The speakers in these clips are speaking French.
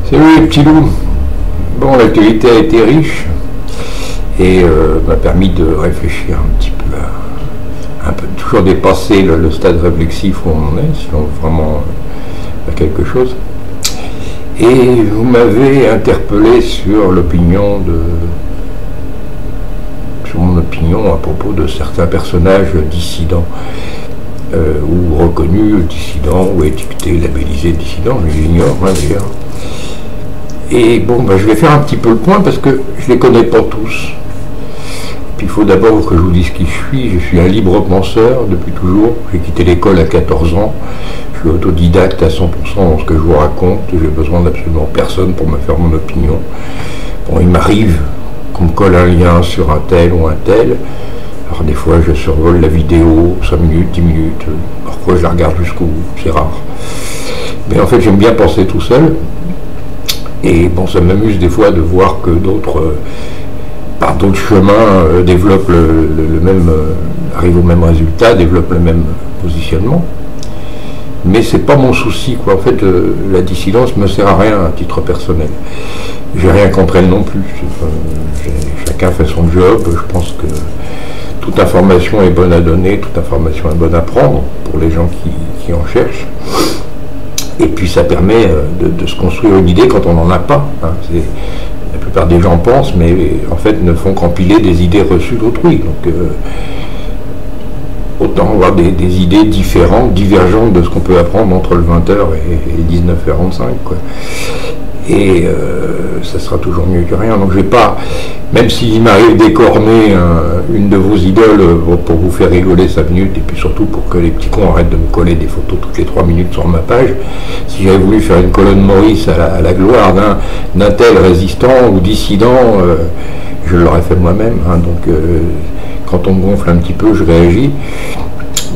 Salut les petits loups. Bon, l'actualité a été riche et m'a permis de réfléchir un petit peu un peu, toujours dépasser le stade réflexif où on est, si on veut vraiment faire quelque chose. Et vous m'avez interpellé sur mon opinion à propos de certains personnages dissidents, ou reconnus dissidents, ou étiquetés, labellisés dissidents, je l'ignore d'ailleurs. Et bon, je vais faire un petit peu le point parce que je ne les connais pas tous. Puis il faut d'abord que je vous dise qui je suis. Je suis un libre penseur depuis toujours. J'ai quitté l'école à 14 ans. Je suis autodidacte à 100% dans ce que je vous raconte. J'ai besoin d'absolument personne pour me faire mon opinion. Bon, il m'arrive qu'on me colle un lien sur un tel ou un tel. Alors des fois je survole la vidéo, 5 minutes, 10 minutes. Parfois je la regarde jusqu'au bout, c'est rare. Mais en fait j'aime bien penser tout seul. Et bon, ça m'amuse des fois de voir que d'autres, par d'autres chemins, développent le même, arrivent au même résultat, développent le même positionnement. Mais c'est pas mon souci, quoi. En fait, la dissidence me sert à rien à titre personnel. J'ai rien contre elle non plus. Chacun fait son job. Je pense que toute information est bonne à donner, toute information est bonne à prendre pour les gens qui en cherchent. Et puis ça permet de se construire une idée quand on n'en a pas. Hein. La plupart des gens pensent, mais en fait ne font qu'empiler des idées reçues d'autrui. Donc autant avoir des idées différentes, divergentes de ce qu'on peut apprendre entre le 20h et 19h45, quoi. Et ça sera toujours mieux que rien. Donc je vais pas, même s'il m'arrive d'écorner une de vos idoles pour vous faire rigoler 5 minutes, et puis surtout pour que les petits cons arrêtent de me coller des photos toutes les 3 minutes sur ma page, si j'avais voulu faire une colonne Maurice à la gloire d'un tel résistant ou dissident, je l'aurais fait moi-même. Hein. Donc quand on me gonfle un petit peu, je réagis.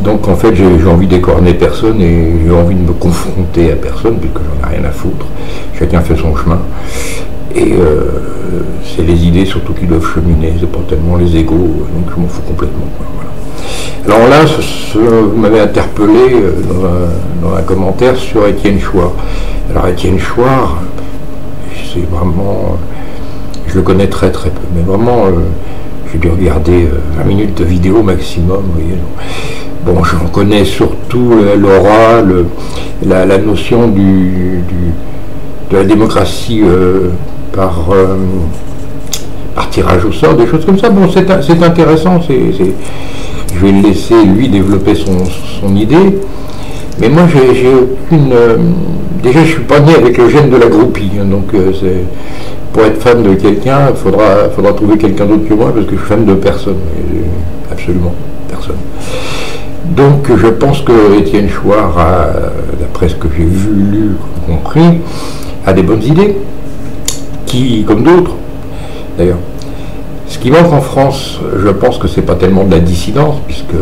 Donc en fait j'ai envie d'écorner personne et j'ai envie de me confronter à personne puisque j'en ai rien à foutre. Chacun fait son chemin. Et c'est les idées surtout qui doivent cheminer, c'est pas tellement les égos, donc je m'en fous complètement. Voilà. Alors là, vous m'avez interpellé dans un commentaire sur Étienne Chouard. Alors Étienne Chouard, c'est vraiment, je le connais très très peu, mais vraiment j'ai dû regarder 20 minutes de vidéo maximum, vous voyez. Bon, j'en connais surtout l'aura, la notion de la démocratie par tirage au sort, des choses comme ça. Bon, c'est intéressant, je vais le laisser lui développer son idée. Mais moi, j'ai aucune... déjà, je suis pas né avec le gène de la groupie, hein, donc pour être fan de quelqu'un, il faudra trouver quelqu'un d'autre que moi, parce que je suis fan de personne, absolument personne. Donc je pense que Étienne Chouard, d'après ce que j'ai vu, lu, compris, a des bonnes idées, qui, comme d'autres, d'ailleurs. Ce qui manque en France, je pense que c'est pas tellement de la dissidence, puisque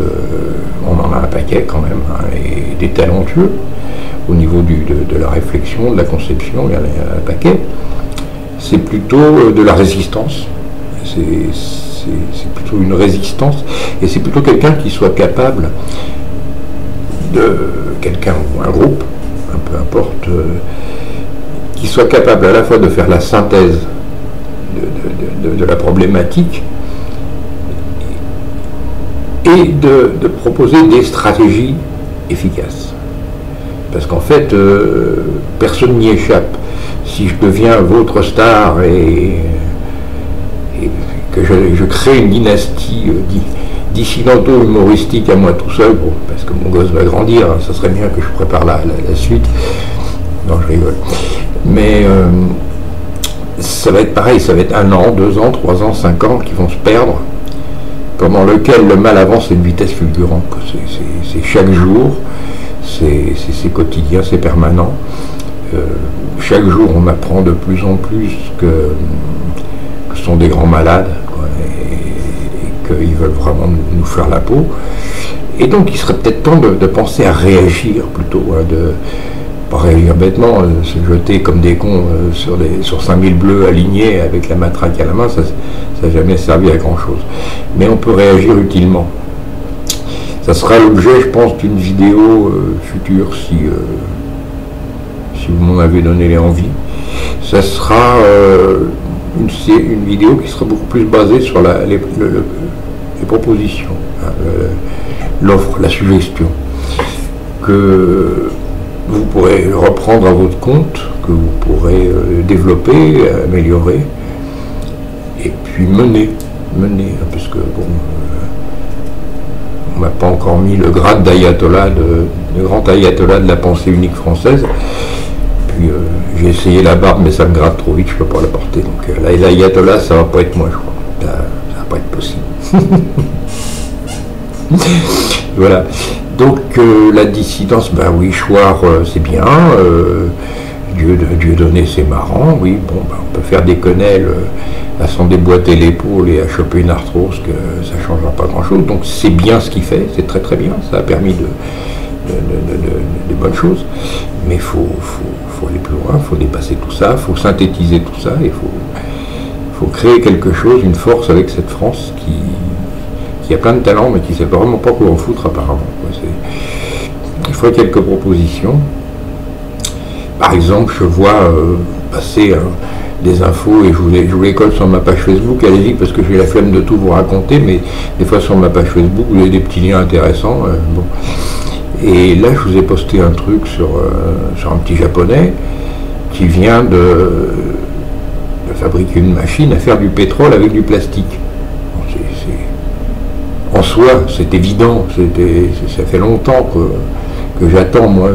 on en a un paquet quand même, hein, et des talentueux, au niveau de la réflexion, de la conception, il y en a un paquet. C'est plutôt de la résistance. C'est plutôt une résistance, et c'est plutôt quelqu'un qui soit capable quelqu'un ou un groupe, peu importe, qui soit capable à la fois de faire la synthèse de la problématique et de proposer des stratégies efficaces. Parce qu'en fait, personne n'y échappe. Si je deviens votre star et que je crée une dynastie dissidento-humoristique à moi tout seul, bon, parce que mon gosse va grandir, hein, ça serait bien que je prépare la suite. Non, je rigole. Mais ça va être pareil, ça va être 1 an, 2 ans, 3 ans, 5 ans qui vont se perdre, pendant lequel le mal avance à une vitesse fulgurante. C'est chaque jour, c'est quotidien, c'est permanent. Chaque jour, on apprend de plus en plus que ce sont des grands malades, quoi, et qu'ils veulent vraiment nous faire la peau. Et donc, il serait peut-être temps de penser à réagir plutôt, hein, pas réagir bêtement, se jeter comme des cons sur 5000 bleus alignés avec la matraque à la main, ça n'a jamais servi à grand-chose. Mais on peut réagir utilement. Ça sera l'objet, je pense, d'une vidéo future si vous m'en avez donné les envies. Ça sera une vidéo qui sera beaucoup plus basée sur les propositions, hein, l'offre, la suggestion, que vous pourrez reprendre à votre compte, que vous pourrez développer, améliorer, et puis mener, parce que bon, on m'a pas encore mis le grade d'ayatollah, le grand ayatollah de la pensée unique française. Puis j'ai essayé la barbe, mais ça me gratte trop vite, je peux pas la porter. Donc l'ayatollah, ça va pas être moi, je crois. Ça va pas être possible. Voilà. Donc la dissidence, ben oui, Chouard, c'est bien. Dieu donné, c'est marrant. Oui, bon, ben, on peut faire des quenelles à s'en déboîter l'épaule et à choper une arthrose, que ça ne changera pas grand-chose. Donc c'est bien ce qu'il fait, c'est très très bien. Ça a permis de bonnes choses. Mais il faut aller plus loin, il faut dépasser tout ça, il faut synthétiser tout ça, il faut créer quelque chose, une force avec cette France qui a plein de talents, mais qui ne sait vraiment pas quoi en foutre apparemment. Il ferait quelques propositions. Par exemple, je vois passer des infos, et je vous les colle sur ma page Facebook, allez-y, parce que j'ai la flemme de tout vous raconter, mais des fois sur ma page Facebook, vous avez des petits liens intéressants. Bon. Et là, je vous ai posté un truc sur un petit japonais qui vient de fabriquer une machine à faire du pétrole avec du plastique. Bon, en soi, c'est évident, ça fait longtemps que j'attends, moi,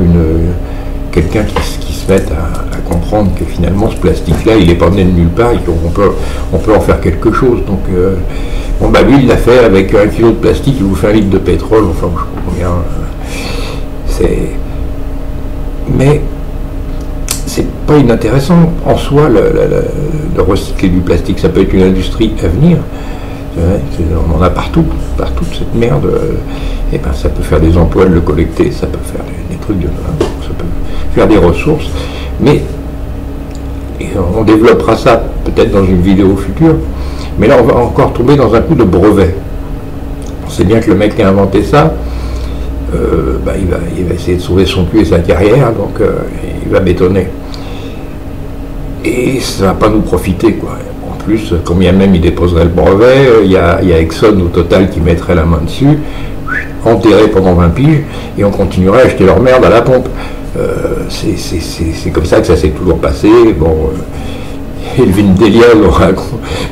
quelqu'un qui se mette à comprendre que finalement ce plastique-là, il n'est pas venu de nulle part, et qu'on peut en faire quelque chose. Donc, bon, bah lui, il l'a fait avec 1 kilo de plastique, il vous fait 1 litre de pétrole, enfin, je sais pas combien. Mais c'est pas inintéressant en soi de recycler du plastique. Ça peut être une industrie à venir. On en a partout cette merde. Et ben ça peut faire des emplois de le collecter, ça peut faire des trucs ça peut faire des ressources. Mais on développera ça peut-être dans une vidéo future. Mais là on va encore tomber dans un coup de brevet. On sait bien que le mec qui a inventé ça, il va essayer de sauver son cul et sa carrière, donc il va bétonner. Et ça ne va pas nous profiter, quoi. En plus, quand bien même il déposerait le brevet, il y a Exxon ou Total qui mettrait la main dessus, enterré pendant 20 piges, et on continuerait à acheter leur merde à la pompe. C'est comme ça que ça s'est toujours passé. Bon, Elvin Delia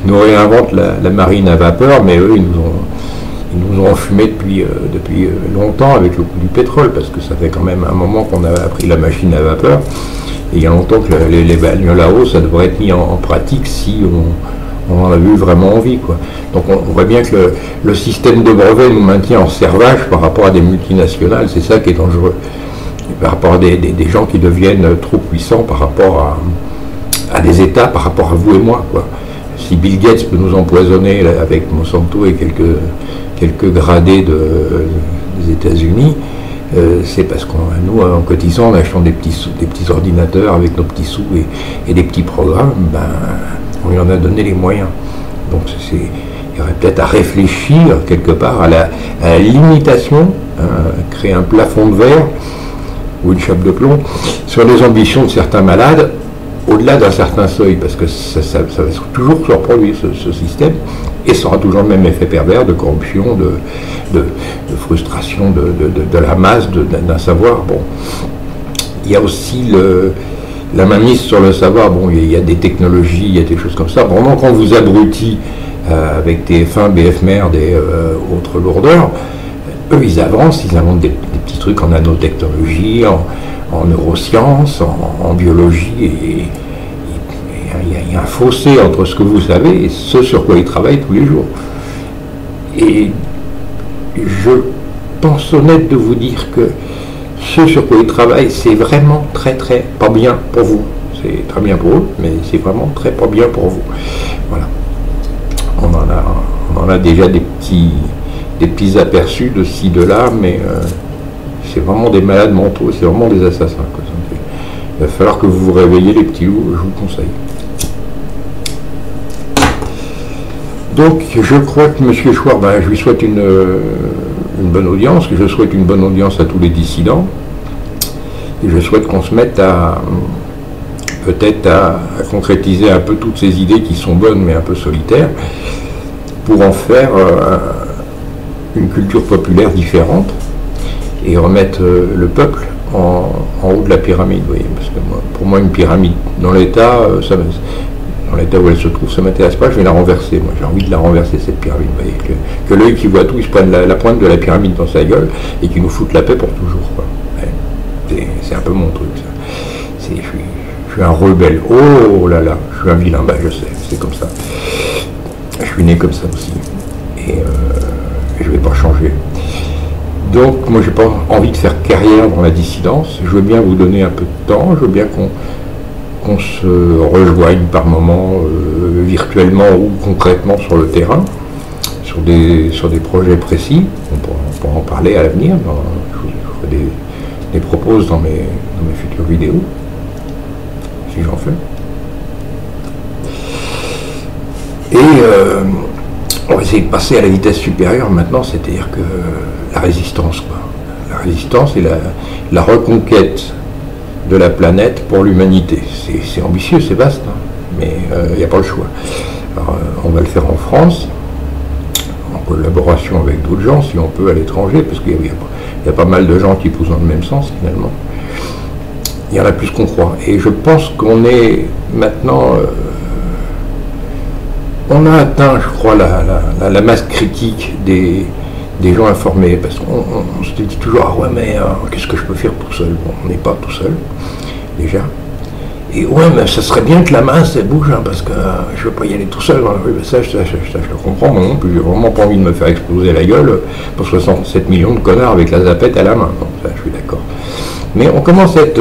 nous réinvente la marine à vapeur, mais eux, ils nous ont enfumé depuis longtemps avec le coût du pétrole, parce que ça fait quand même un moment qu'on a appris la machine à vapeur, et il y a longtemps que les bagnoles à eau, ça devrait être mis en pratique si on en a eu vraiment envie, quoi. Donc on voit bien que le système de brevet nous maintient en servage par rapport à des multinationales, c'est ça qui est dangereux, et par rapport à des gens qui deviennent trop puissants par rapport à des États, par rapport à vous et moi, quoi. Si Bill Gates peut nous empoisonner avec Monsanto et quelques gradés des États-Unis, c'est parce qu'on, nous, en cotisant, en achetant des petits ordinateurs avec nos petits sous et des petits programmes, ben, on lui en a donné les moyens. Donc il y aurait peut-être à réfléchir quelque part à la limitation, hein, créer un plafond de verre ou une chape de plomb sur les ambitions de certains malades, au-delà d'un certain seuil, parce que ça va toujours se reproduire ce système, et ça aura toujours le même effet pervers de corruption, de frustration de la masse, d'un savoir. Bon, il y a aussi la mainmise sur le savoir. Bon, il y a des technologies, il y a des choses comme ça. Vraiment, quand vous abrutit avec TF1, BF Merde et autres lourdeurs, eux, ils avancent, ils inventent des petits trucs en nanotechnologie, en neurosciences, en biologie, et il y a un fossé entre ce que vous savez et ce sur quoi ils travaillent tous les jours. Et je pense honnête de vous dire que ce sur quoi ils travaillent, c'est vraiment très très pas bien pour vous. C'est très bien pour eux, mais c'est vraiment très pas bien pour vous. Voilà. On en a déjà des petits aperçus de ci, de là, mais c'est vraiment des malades mentaux, c'est vraiment des assassins, quoi. Il va falloir que vous vous réveillez, les petits loups, je vous le conseille. Donc, je crois que M. Chouard, je lui souhaite une bonne audience, que je souhaite une bonne audience à tous les dissidents, et je souhaite qu'on se mette à peut-être à concrétiser un peu toutes ces idées qui sont bonnes mais un peu solitaires, pour en faire une culture populaire différente et remettre le peuple en haut de la pyramide. Vous voyez, parce que pour moi, une pyramide dans l'état, dans l'état où elle se trouve, ça ne m'intéresse pas, je vais la renverser. Moi, j'ai envie de la renverser, cette pyramide. Vous voyez, que l'œil qui voit tout, il se prenne la pointe de la pyramide dans sa gueule et qu'il nous foute la paix pour toujours. Ouais. C'est un peu mon truc, ça. Je suis un rebelle. Oh là là, je suis un vilain, je sais, c'est comme ça. Je suis né comme ça aussi. Et je ne vais pas changer. Donc, moi, j'ai pas envie de faire carrière dans la dissidence. Je veux bien vous donner un peu de temps. Je veux bien qu'on se rejoigne par moments, virtuellement ou concrètement sur le terrain, sur des projets précis. On pourra en parler à l'avenir. Je ferai des propos dans mes futures vidéos, si j'en fais. Et on va essayer de passer à la vitesse supérieure maintenant, c'est-à-dire que la résistance, quoi. La résistance et la reconquête de la planète pour l'humanité. C'est ambitieux, c'est vaste, hein, mais il n'y a pas le choix. Alors, on va le faire en France, en collaboration avec d'autres gens, si on peut, à l'étranger, parce qu'il y a pas mal de gens qui poussent dans le même sens, finalement. Il y en a plus qu'on croit. Et je pense qu'on est maintenant... on a atteint, je crois, la masse critique des gens informés, parce qu'on se dit toujours, ah ouais, mais qu'est-ce que je peux faire tout seul? Bon, on n'est pas tout seul, déjà. Et ouais, mais ça serait bien que la masse, elle bouge, hein, parce que je ne veux pas y aller tout seul dans la rue. Ben ça, je le comprends, moi non plus. J'ai vraiment pas envie de me faire exploser la gueule pour 67 millions de connards avec la zapette à la main. Donc ça, je suis d'accord. Mais on commence à être,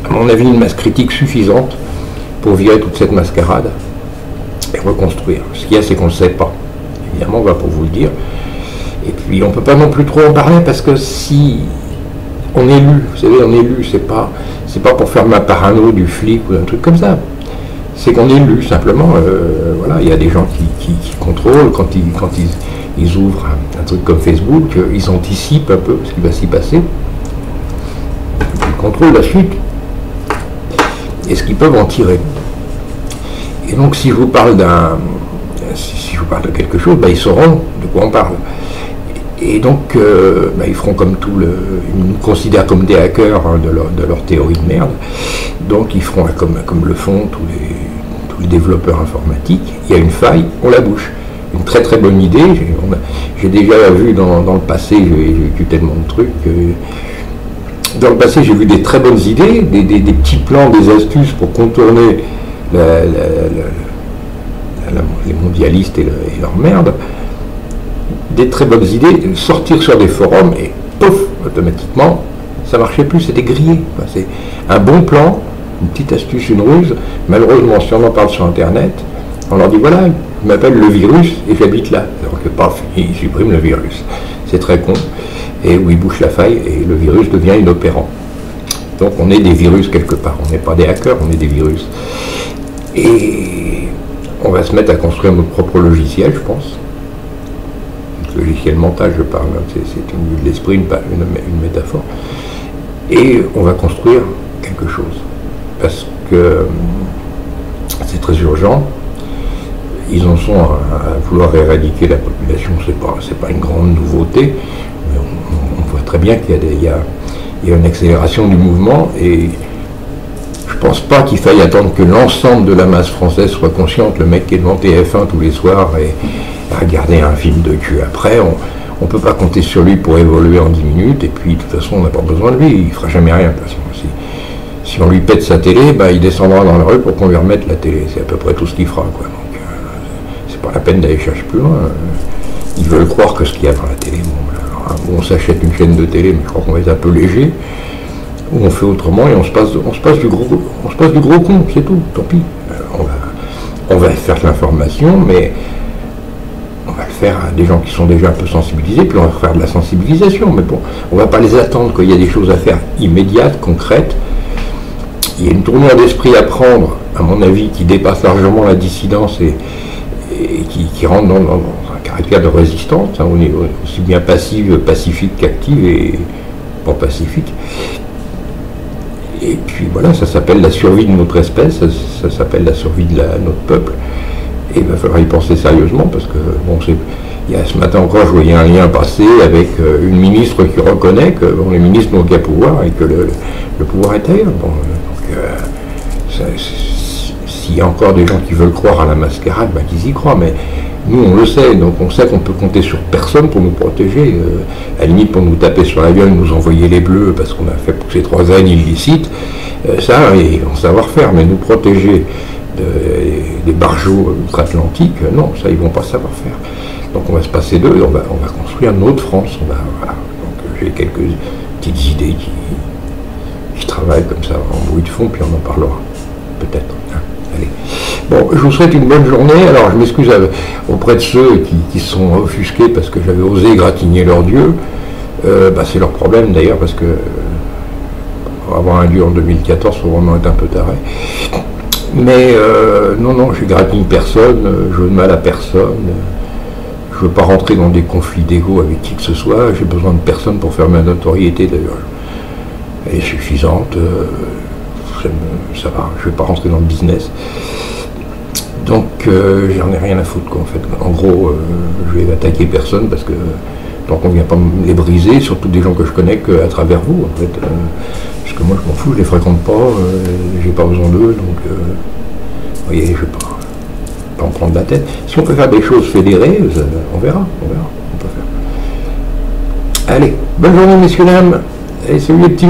à mon avis, une masse critique suffisante pour virer toute cette mascarade et reconstruire. Ce qu'il y a, c'est qu'on ne le sait pas. Évidemment, on va pour vous le dire. Et puis, on ne peut pas non plus trop en parler, parce que si on est lu, vous savez, on est lu, c'est pas pour faire ma parano du flic ou un truc comme ça. C'est qu'on est lu, simplement. Voilà, il y a des gens qui contrôlent, quand ils ouvrent un truc comme Facebook, ils anticipent un peu ce qui va s'y passer. Ils contrôlent la suite. Et ce qu'ils peuvent en tirer. Et donc, si je vous parle de quelque chose, ils sauront de quoi on parle. Et donc, ils feront comme ils nous considèrent comme des hackers, hein, de leur théorie de merde. Donc, ils feront comme le font tous les développeurs informatiques. Il y a une faille, on la bouche. Une très très bonne idée. J'ai déjà vu dans le passé, j'ai vu tellement de trucs. Dans le passé, j'ai vu des très bonnes idées, des petits plans, des astuces pour contourner les mondialistes et leur merde. Des très bonnes idées, sortir sur des forums et pouf, automatiquement, ça marchait plus, c'était grillé. C'est un bon plan, une petite astuce, une ruse. Malheureusement, si on en parle sur Internet, on leur dit voilà, il m'appelle le virus et j'habite là. Alors que paf, ils suppriment le virus. C'est très con. Et où ils bouchent la faille et le virus devient inopérant. Donc on est des virus quelque part. On n'est pas des hackers, on est des virus. Et on va se mettre à construire notre propre logiciel, je pense. Logiciel mental, je parle, c'est une vue de l'esprit, une métaphore. Et on va construire quelque chose. Parce que c'est très urgent. Ils en sont à vouloir éradiquer la population, c'est pas une grande nouveauté, mais on voit très bien qu'il y a une accélération du mouvement, et je pense pas qu'il faille attendre que l'ensemble de la masse française soit consciente. Le mec qui est devant TF1 tous les soirs et à regarder un film de cul après, on peut pas compter sur lui pour évoluer en 10 minutes, et puis de toute façon on n'a pas besoin de lui, il fera jamais rien. Si on lui pète sa télé, il descendra dans la rue pour qu'on lui remette la télé, c'est à peu près tout ce qu'il fera, quoi. Donc c'est pas la peine d'aller chercher plus loin. Ils veulent croire que ce qu'il y a dans la télé, bon, on s'achète une chaîne de télé, mais je crois qu'on va être un peu léger, ou on fait autrement et on se passe du gros con, c'est tout, tant pis. On va faire de l'information, mais on va le faire à des gens qui sont déjà un peu sensibilisés, puis on va faire de la sensibilisation, mais bon, on ne va pas les attendre qu'il y a des choses à faire immédiates, concrètes. Il y a une tournure d'esprit à prendre, à mon avis, qui dépasse largement la dissidence et qui rentre dans un caractère de résistance, hein, aussi bien passive, pacifique qu'active, et pas pacifique. Et puis voilà, ça s'appelle la survie de notre espèce, ça s'appelle la survie de notre peuple. Et il va falloir y penser sérieusement parce que, bon, il y a ce matin encore, je voyais un lien passer avec une ministre qui reconnaît que bon, les ministres n'ont qu'un pouvoir et que le pouvoir est ailleurs. Bon, donc, s'il y a encore des gens qui veulent croire à la mascarade, ben, qu'ils y croient, mais nous on le sait, donc on sait qu'on peut compter sur personne pour nous protéger, à la limite pour nous taper sur la gueule, nous envoyer les bleus parce qu'on a fait pousser 3 aides illicites, ça, ils vont savoir faire, mais nous protéger des barjots outre-Atlantique, non, ça ils vont pas savoir faire. Donc on va se passer d'eux, on va construire notre France, voilà. Donc j'ai quelques petites idées qui travaillent comme ça en bruit de fond, puis on en parlera, peut-être. Allez. Bon, je vous souhaite une bonne journée. Alors, je m'excuse auprès de ceux qui sont offusqués parce que j'avais osé gratigner leur Dieu. Bah, c'est leur problème d'ailleurs, parce que avoir un Dieu en 2014, il faut vraiment être un peu taré. Mais non, je grattine personne, je veux de mal à personne. Je ne veux pas rentrer dans des conflits d'ego avec qui que ce soit. J'ai besoin de personne pour faire ma notoriété d'ailleurs. Elle est suffisante. Ça va, je ne vais pas rentrer dans le business. Donc j'en ai rien à foutre quoi en fait. En gros, je vais attaquer personne parce que tant qu'on ne vient pas me les briser, surtout des gens que je connais qu'à travers vous en fait. Parce que moi je m'en fous, je les fréquente pas, j'ai pas besoin d'eux, donc vous voyez, je vais pas en prendre la tête. Si on peut faire des choses fédérées, on verra, on peut faire. Allez, bonne journée messieurs dames, et salut les petits.